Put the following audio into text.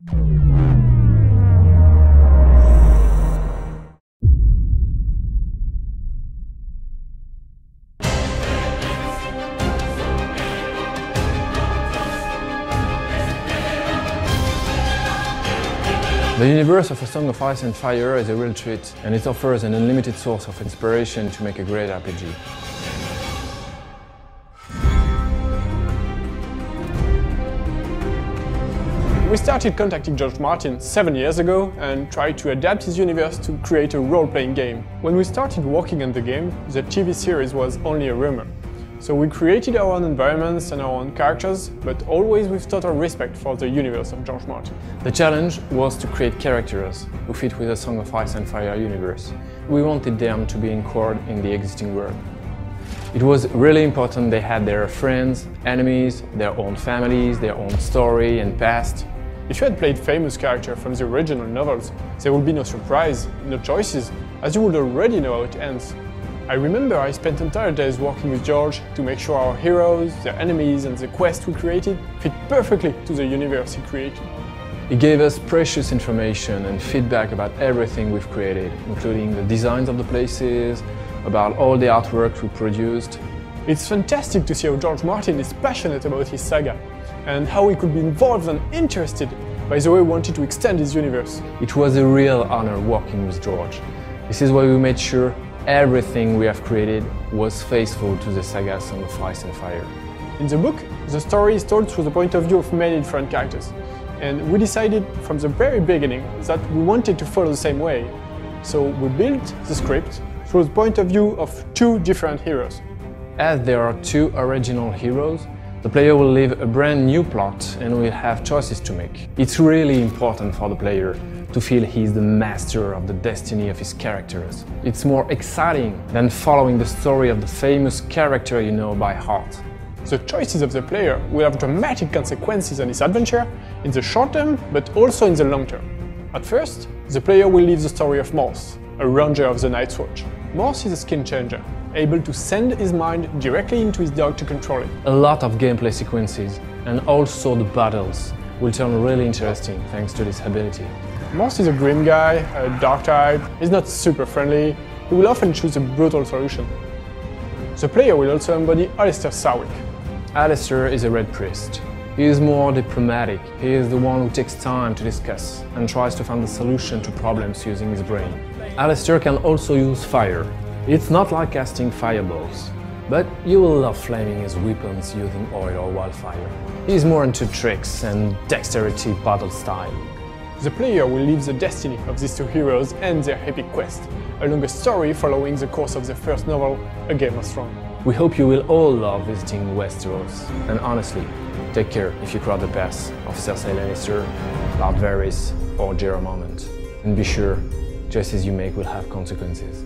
The universe of A Song of Ice and Fire is a real treat, and it offers an unlimited source of inspiration to make a great RPG. We started contacting George Martin 7 years ago and tried to adapt his universe to create a role-playing game. When we started working on the game, the TV series was only a rumor. So we created our own environments and our own characters, but always with total respect for the universe of George Martin. The challenge was to create characters who fit with A Song of Ice and Fire universe. We wanted them to be anchored in the existing world. It was really important they had their friends, enemies, their own families, their own story and past. If you had played famous characters from the original novels, there would be no surprise, no choices, as you would already know how it ends. I remember I spent entire days working with George to make sure our heroes, their enemies and the quest we created fit perfectly to the universe he created. He gave us precious information and feedback about everything we've created, including the designs of the places, about all the artwork we produced. It's fantastic to see how George Martin is passionate about his saga, and how he could be involved and interested by the way he wanted to extend his universe. It was a real honor working with George. This is why we made sure everything we have created was faithful to the saga Song of Ice and Fire. In the book, the story is told through the point of view of many different characters, and we decided from the very beginning that we wanted to follow the same way. So we built the script through the point of view of two different heroes. As there are two original heroes, the player will live a brand new plot and will have choices to make. It's really important for the player to feel he's the master of the destiny of his characters. It's more exciting than following the story of the famous character you know by heart. The choices of the player will have dramatic consequences on his adventure in the short term, but also in the long term. At first, the player will live the story of Morse, a ranger of the Night's Watch. Morse is a skin changer, able to send his mind directly into his dog to control it. A lot of gameplay sequences, and also the battles, will turn really interesting thanks to this ability. Morse is a grim guy, a dark type, he's not super friendly, he will often choose a brutal solution. The player will also embody Alistair Sarwick. Alistair is a Red Priest. He is more diplomatic. He is the one who takes time to discuss and tries to find a solution to problems using his brain. Alistair can also use fire. It's not like casting fireballs, but you will love flaming his weapons using oil or wildfire. He's more into tricks and dexterity battle style. The player will live the destiny of these two heroes and their epic quest, along a story following the course of the first novel, A Game of Thrones. We hope you will all love visiting Westeros, and honestly, take care if you cross the paths of Cersei Lannister, Lord Varys or Jorah Mormont. And be sure, choices you make will have consequences.